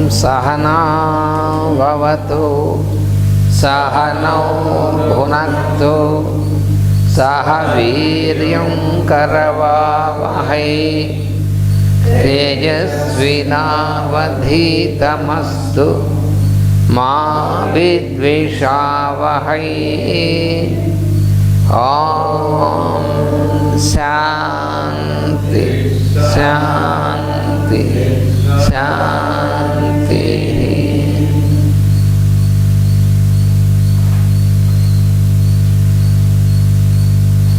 Sahana Bhavatu Sahanau Bhunaktu Sahaviryam Karavavahai Tejasvinavadhitamastu Ma Vidvishavahai. Om Shanti Shanti Shanti.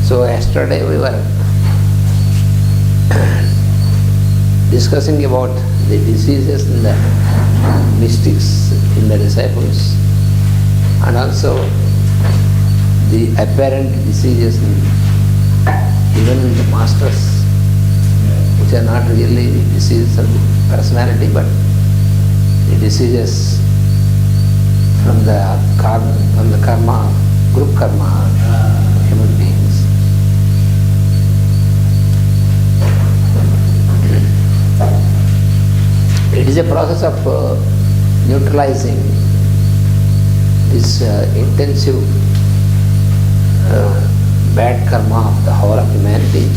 So yesterday we were discussing about the diseases in the mystics, in the disciples, and also the apparent diseases even in the masters, which are not really the diseases of the personality, but the diseases from the karma, group karma, human beings. It is a process of neutralizing this intensive bad karma of the whole of humanity.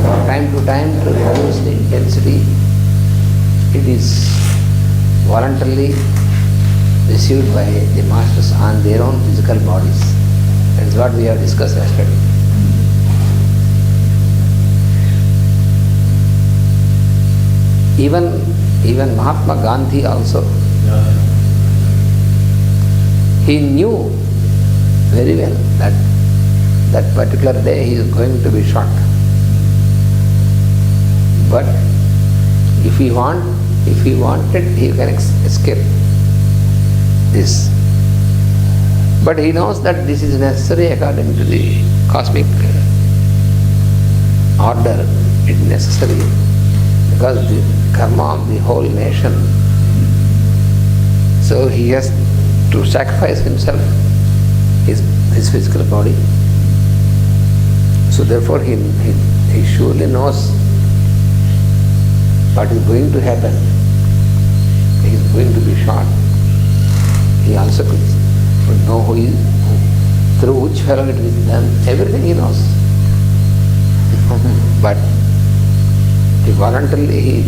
From time to time, to reduce the intensity, it is voluntarily received by the masters on their own physical bodies. That is what we have discussed yesterday. Even Mahatma Gandhi also, he knew very well that particular day he is going to be shot. But if he wanted, he can escape this. But he knows that this is necessary according to the cosmic order. It is necessary because the karma of the whole nation. So he has to sacrifice himself, his physical body. So therefore he surely knows what is going to happen. He is going to be shot. He also could know through which fellow it is done. Everything he knows. But he voluntarily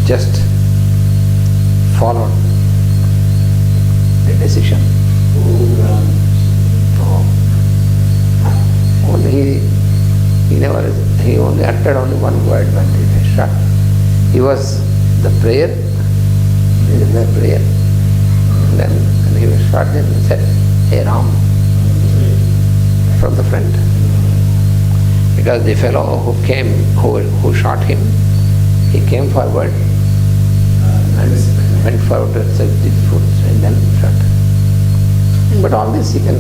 just followed the decision. He only uttered only one word when he was shot. He was the prayer, and then when he was shot, then he said, "Hey Ram," from the front. Because the fellow who shot him, he came forward and went forward to accept the foot and then shot. But all this he can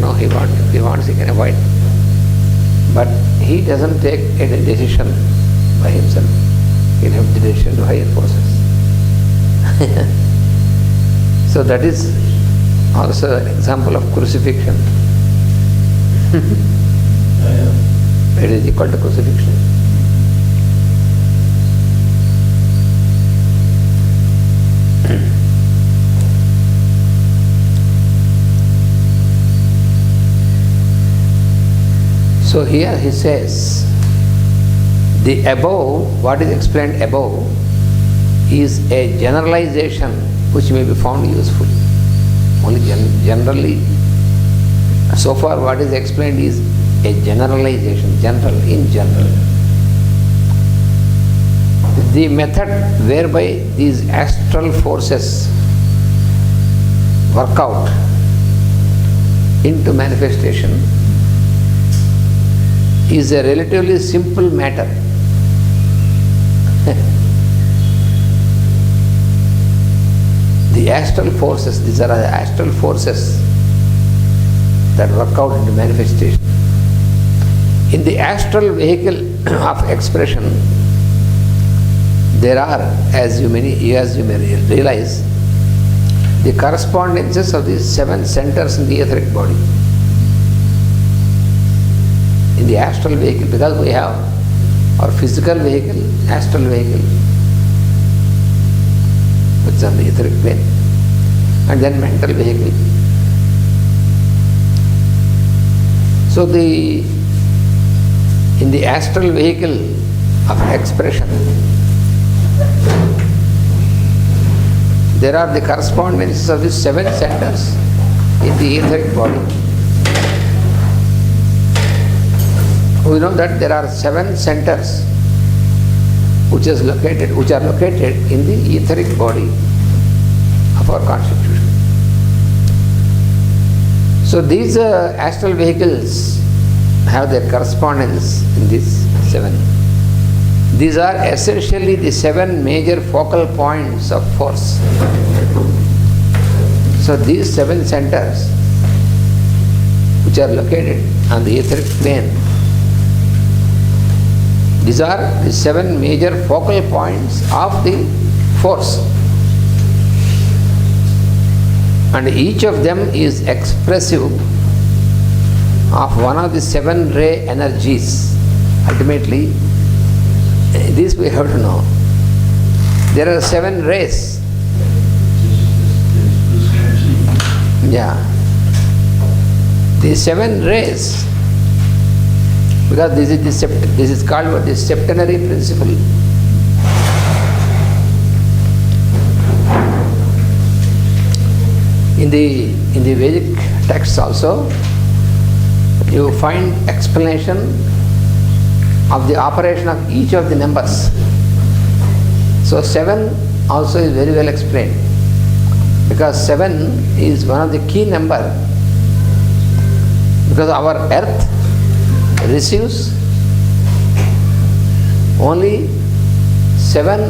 know, if he wants he can avoid. But he doesn't take any decision by himself. He left the decision to higher forces. So that is also an example of crucifixion. It is equal to crucifixion. So here he says, the above, what is explained above, is a generalization which may be found useful. Only generally, so far what is explained is a generalization, in general. The method whereby these astral forces work out into manifestation is a relatively simple matter. The astral forces, these are the astral forces that work out into manifestation. In the astral vehicle of expression, there are, as you may realize, the correspondences of the 7 centers in the etheric body. In the astral vehicle, because we have our physical vehicle, astral vehicle. which is on the etheric plane, and then mental vehicle. So in the astral vehicle of expression, there are the correspondences of the 7 centers in the etheric body. We know that there are 7 centers which are located in the etheric body of our constitution. So these astral vehicles have their correspondence in these 7. These are essentially the 7 major focal points of force. So these 7 centers, which are located on the etheric plane, these are the 7 major focal points of the force. And each of them is expressive of one of the 7 ray energies. Ultimately, this we have to know. There are 7 rays. Yeah. The 7 rays, because this is called what the septenary principle. In the Vedic texts also, you find explanation of the operation of each of the numbers. So 7 also is very well explained, because 7 is one of the key number, because our earth receives only 7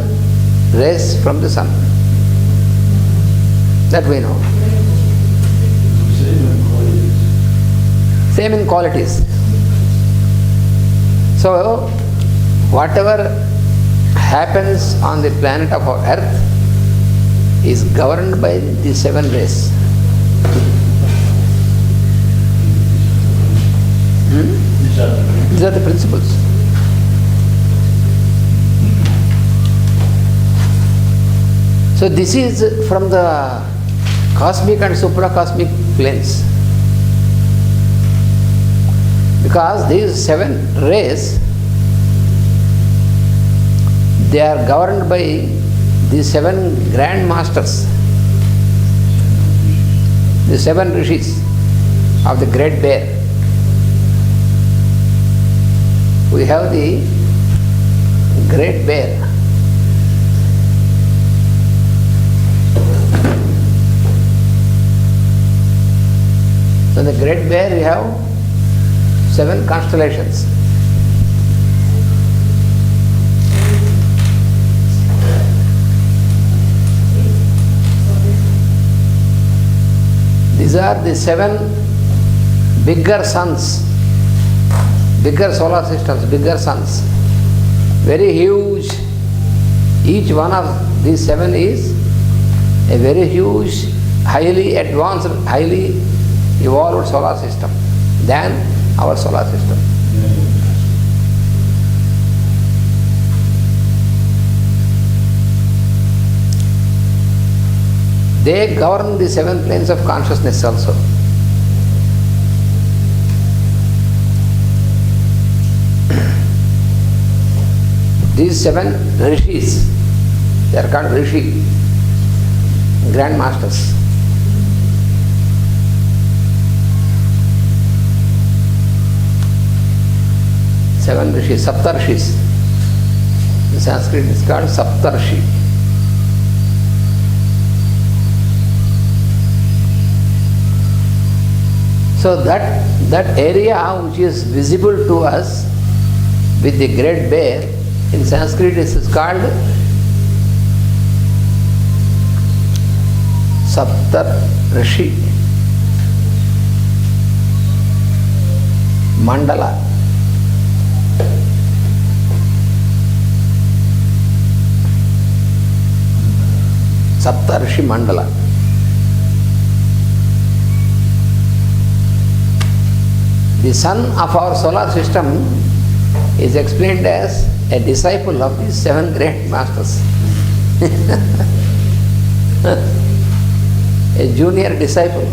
rays from the sun. That we know. Same in qualities. So, whatever happens on the planet of our earth is governed by the 7 rays. These are the principles. So this is from the cosmic and supracosmic planes. Because these 7 rays, they are governed by the 7 grand masters, the 7 rishis of the Great Bear. We have the Great Bear. So in the Great Bear we have 7 constellations. These are the 7 bigger suns, bigger solar systems, bigger suns, very huge. Each one of these 7 is a very huge, highly advanced, highly evolved solar system than our solar system. They govern the 7 planes of consciousness also. These 7 rishis, they are called rishi, grand masters. Seven rishis, saptarshis. In Sanskrit it's called saptarshi. So that area which is visible to us with the Great Bear, in Sanskrit it is called Saptarishi Mandala. Saptarishi Mandala. The sun of our solar system is explained as a disciple of these 7 great masters. A junior disciple.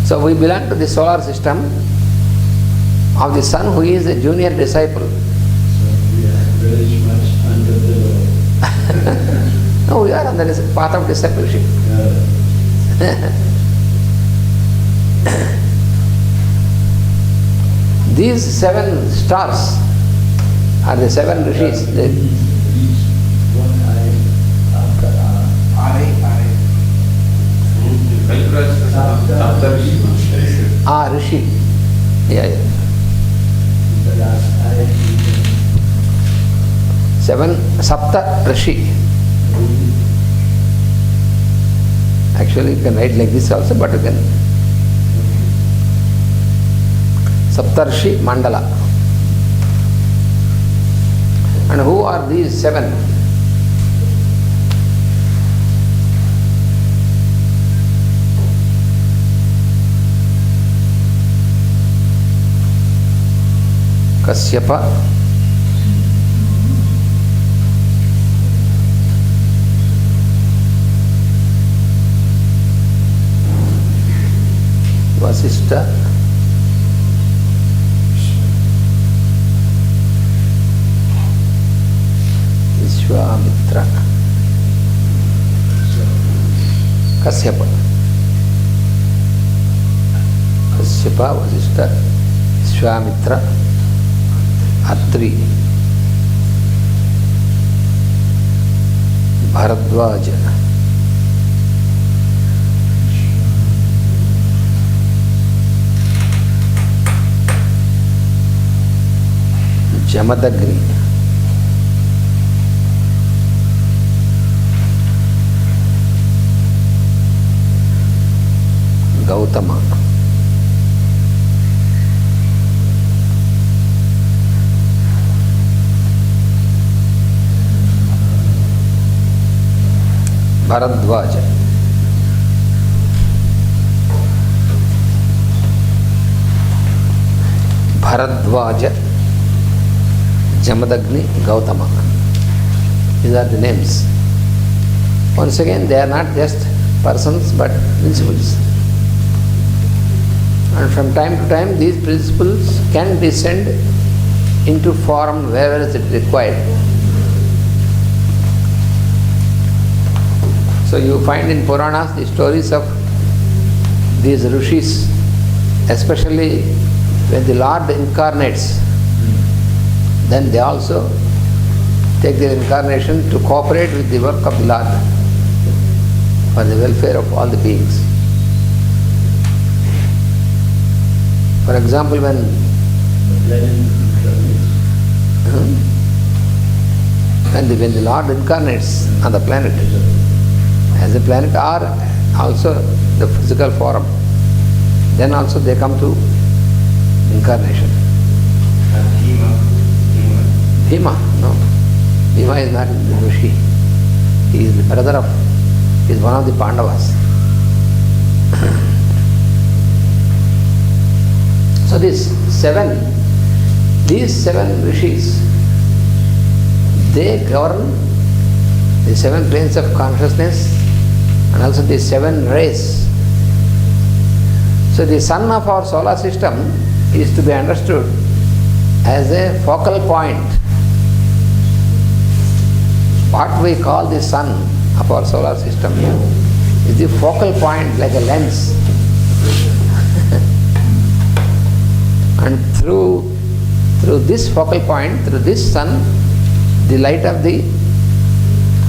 So we belong to the solar system of the sun, who is a junior disciple. So we are very much underdeveloped. No, we are on the path of discipleship. These 7 stars are the 7 rishis. Rishi. Yeah. 7 Sapta Rishi. Actually, you can write like this also, but you can. Saptarshi Mandala. And who are these 7? Kasyapa, Vasishtha, Vishwamitra, Kasyapa, Vasishtha, Vishwamitra, Atri, Bharadwaja, Jamadagni, Gautama, Bharadwaja, Bharadwaja, Jamadagni, Gautama. These are the names. Once again, they are not just persons but principles. And from time to time, these principles can descend into form wherever it is required. So you find in Puranas the stories of these rishis, especially when the Lord incarnates, then they also take their incarnation to cooperate with the work of the Lord for the welfare of all the beings. For example, when the Lord incarnates on the planet, as a planet or also the physical form, then also they come to incarnation. Bhima, no. Bhima is not the Rishi. He is the brother of, he is one of the Pandavas. So these seven rishis, they govern the 7 planes of consciousness and also the 7 rays. So the sun of our solar system is to be understood as a focal point. What we call the sun of our solar system is the focal point, like a lens. And through this focal point, through this sun, the light of the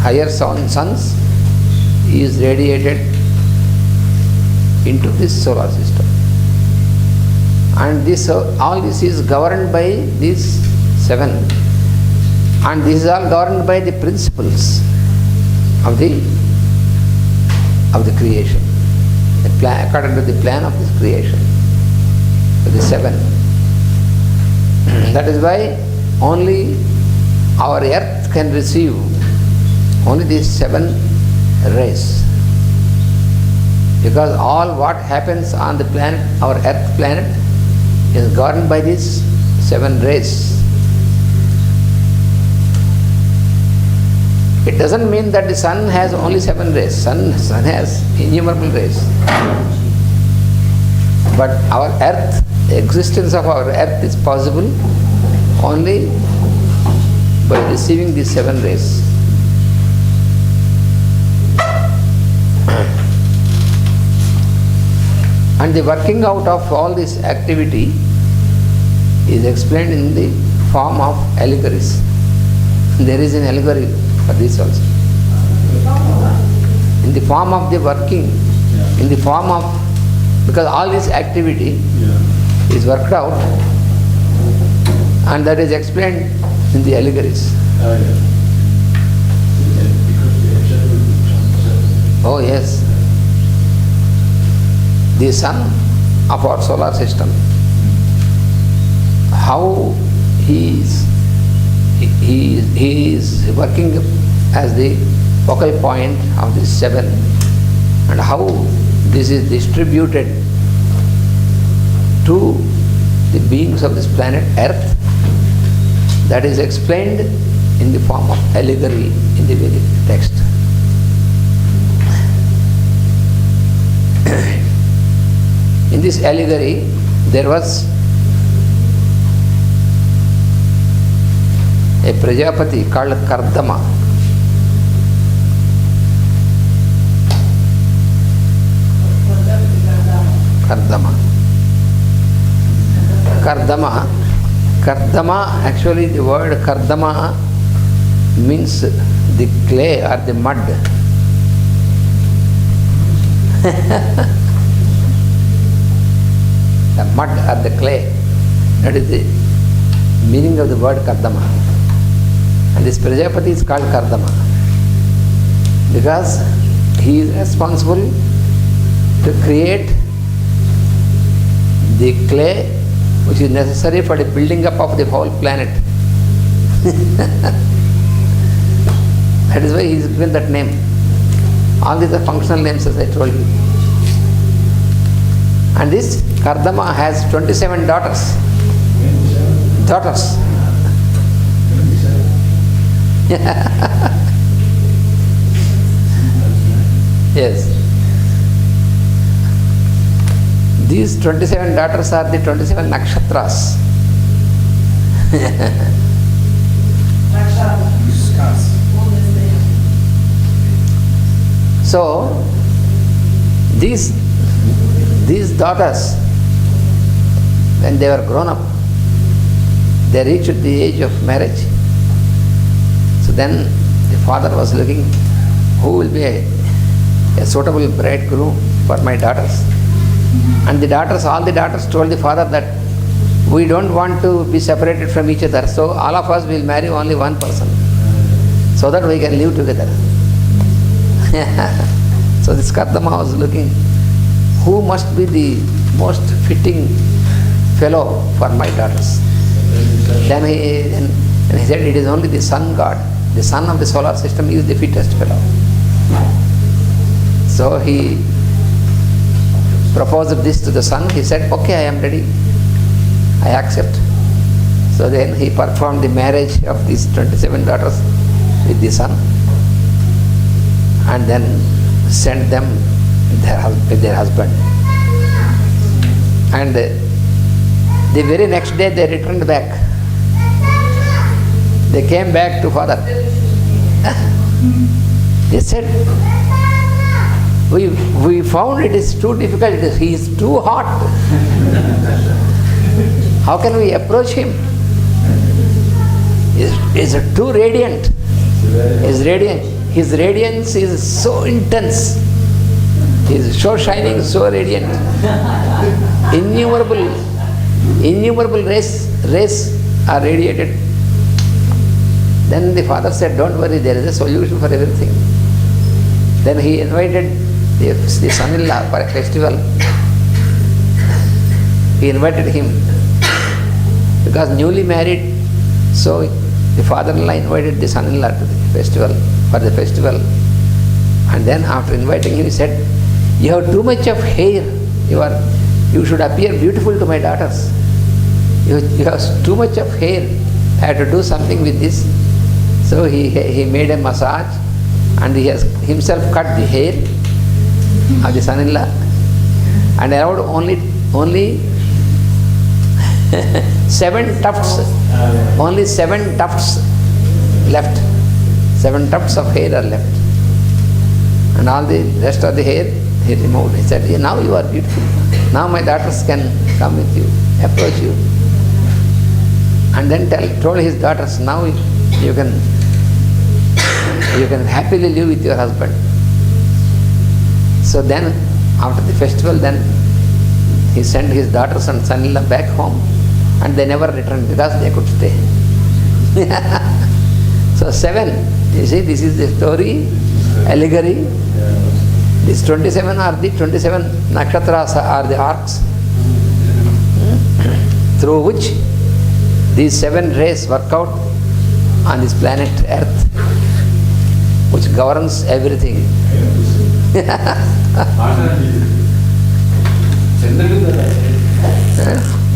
higher suns is radiated into this solar system. And all this is governed by these 7. And this is all governed by the principles of the creation, according to the plan of this creation. So the 7. That is why only our earth can receive only these 7 rays. Because all what happens on the planet, our earth planet, is governed by these 7 rays. It doesn't mean that the sun has only 7 rays. Sun has innumerable rays. But our earth, the existence of our earth is possible only by receiving these 7 rays. And the working out of all this activity is explained in the form of allegories. There is an allegory for this also. In the form of the working, in the form of, because all this activity is worked out, and that is explained in the allegories. Oh yes. The sun of our solar system, how he is working as the focal point of the 7, and how this is distributed to the beings of this planet Earth, that is explained in the form of allegory in the Vedic text. In this allegory, there was a Prajapati called Kardama. Kardama, actually the word Kardama means the clay or the mud. The mud or the clay. That is the meaning of the word Kardama. And this Prajapati is called Kardama because he is responsible to create the clay which is necessary for the building up of the whole planet. That is why he is given that name. All these are functional names, as I told you. And this Kardama has 27 daughters. Yes. These 27 daughters are the 27 nakshatras. So, these daughters, when they were grown up, they reached the age of marriage. So then the father was looking, who will be a suitable bridegroom for my daughters? And all the daughters told the father that we don't want to be separated from each other, so all of us will marry only one person, so that we can live together. So this Kardama was looking, who must be the most fitting fellow for my daughters? Then he said, it is only the sun god. The sun of the solar system is the fittest fellow. So he proposed this to the sun. He said, okay, I am ready. I accept. So then he performed the marriage of these 27 daughters with the sun, and then sent them with their husband. And the very next day they returned back. They came back to father. They said, we found it is too difficult, he is too hot. How can we approach him? He is too radiant. His radiance is so intense. He is so shining, so radiant. Innumerable rays are radiated. Then the father said, don't worry, there is a solution for everything. Then he invited the son-in-law for a festival. He invited him because newly married, so the father-in-law invited the son-in-law to the festival. And then after inviting him, he said, you have too much of hair. You should appear beautiful to my daughters. You have too much of hair. I have to do something with this. So he made a massage and he has himself cut the hair of the son-in-law and allowed only 7 tufts, only 7 tufts left. 7 tufts of hair are left. And all the rest of the hair he removed. He said, now you are beautiful. Now my daughters can come with you, approach you. And then told his daughters, now you can happily live with your husband. So then, after the festival, then he sent his daughters and son-in-law back home, and they never returned because they could stay. So 7, you see, this is the story, allegory. These 27 are the 27 nakshatras are the arcs through which these 7 rays work out on this planet Earth, which governs everything.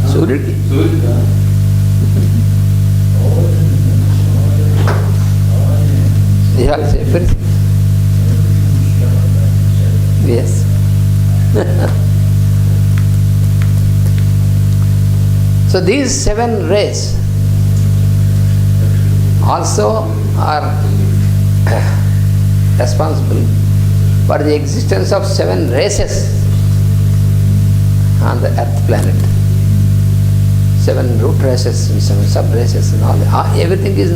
Surya. They have everything. Yes. So these 7 rays also are responsible for the existence of 7 races on the earth planet. 7 root races and 7 sub races and all. Everything is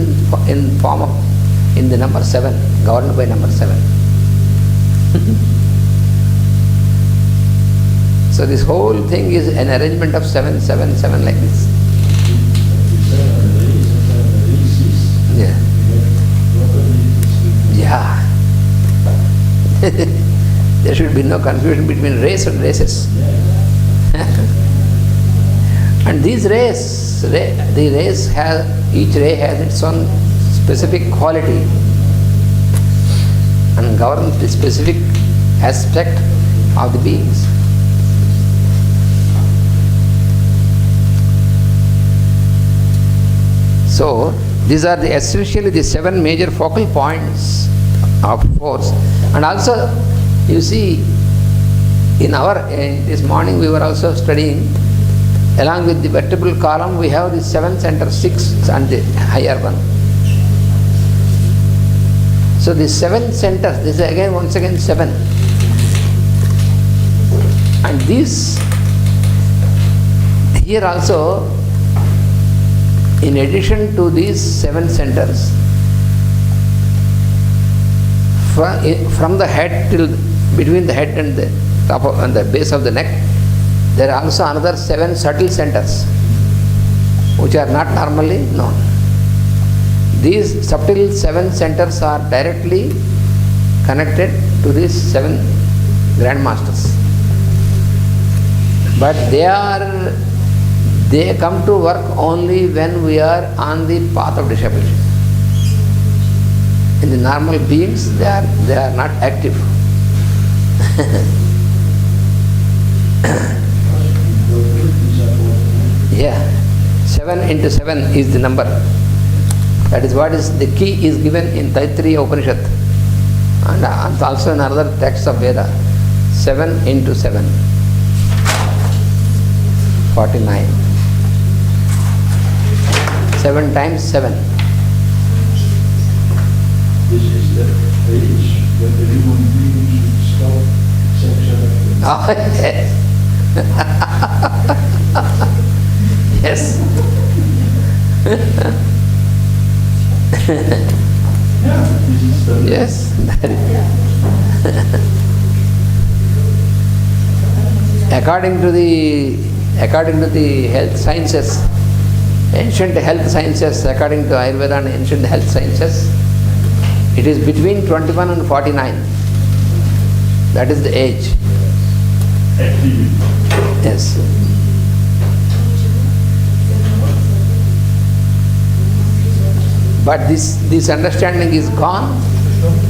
in form of, in the number 7, governed by number 7. So this whole thing is an arrangement of 7, 7, 7 like this. Yeah. Yeah. There should be no confusion between race and races. And these rays, the rays have, each ray has its own specific quality and governs the specific aspect of the beings. So these are essentially the 7 major focal points of force. And also, you see, in this morning we were also studying, along with the vertebral column, we have the 7 center, 6 and the higher one. So the 7 centers, this is again, once again 7. And these, here also, in addition to these 7 centers, from the head till between the head and the top of, and the base of the neck, there are also another 7 subtle centers which are not normally known. These subtle 7 centers are directly connected to these 7 Grand Masters. But they come to work only when we are on the path of discipleship. In the normal beings, they are not active. Yeah, 7 into 7 is the number. That is what is the key is given in Taittiriya Upanishad and also in another text of Veda. 7 into 7, 49. 7 times 7. This is the age when the human being should stop sexual activity. Oh, yes. Yes. According to the health sciences, ancient health sciences, according to Ayurveda and ancient health sciences, it is between 21 and 49. That is the age. Yes. But this understanding is gone,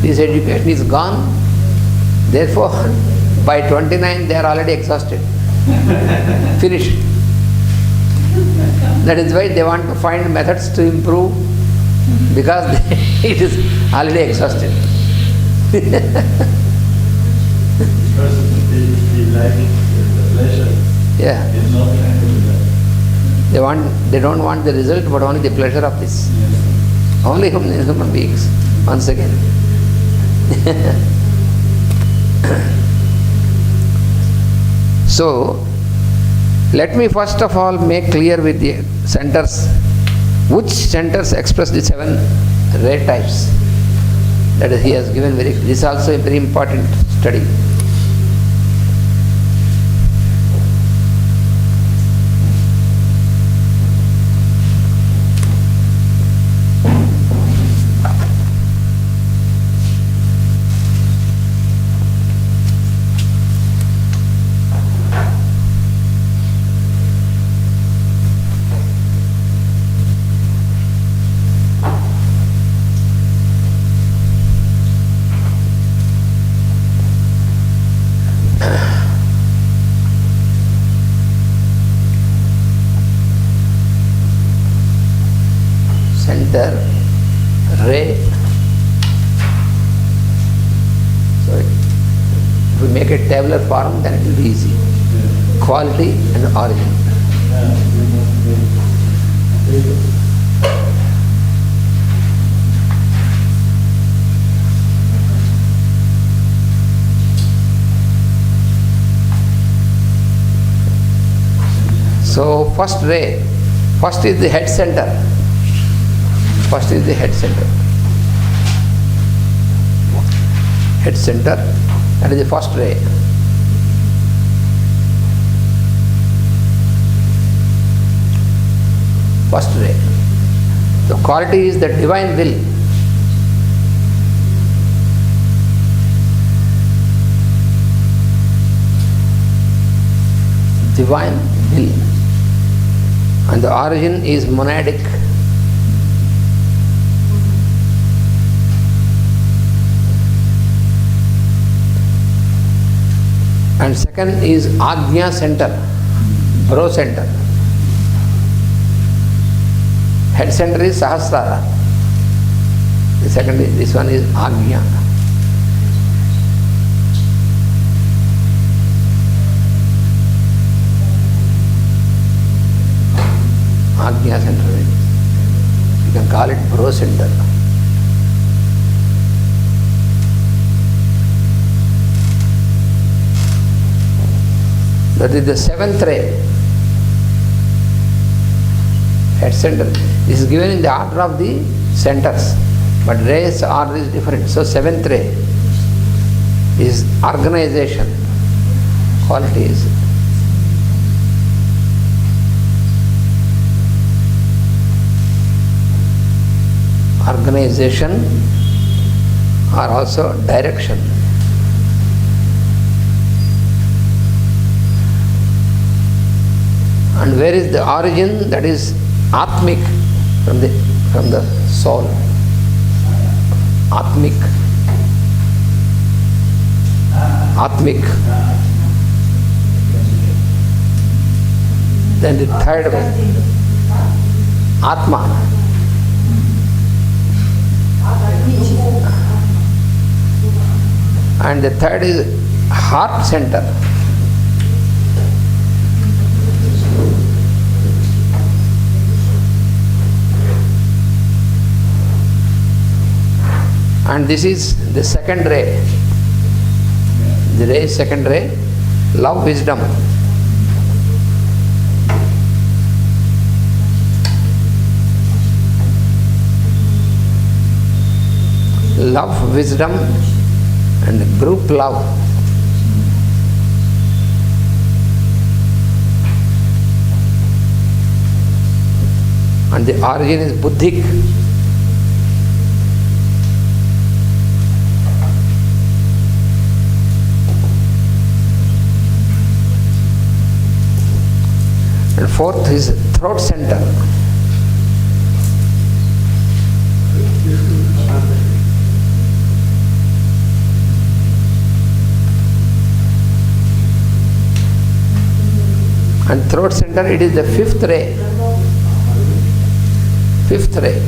this education is gone, therefore by 29 they are already exhausted, finished. That is why they want to find methods to improve because it is already exhausted. Because they like the pleasure. Yeah. It's not that. They don't want the result, but only the pleasure of this. Yes. Only human beings, once again. So, let me first of all make clear with the centers, which centers express the 7 ray types. That is, he has given this is also a very important study. Center, ray. So if we make a tabular form, then it will be easy. Quality and origin. So first ray, first is the head center. First is the head center. Head center, that is the first ray. First ray. The quality is the divine will. Divine will. And the origin is monadic. And second is Agnya center, bro center. Head center is Sahasrara. The second is, this one is Agnya. Agnya center. You can call it bro center. That is the 7th ray. Head center. This is given in the order of the centers, but rays order is different. So 7th ray is organization. Quality is organization or also direction. And where is the origin? That is Atmic, from the soul. Atmic. Atmic. Then the third one, Atma. And the third is heart center. And this is the second ray. The ray, second ray, love, wisdom. Love, wisdom, and group love. And the origin is Buddhic. And fourth is throat center. And throat center, it is the fifth ray. Fifth ray.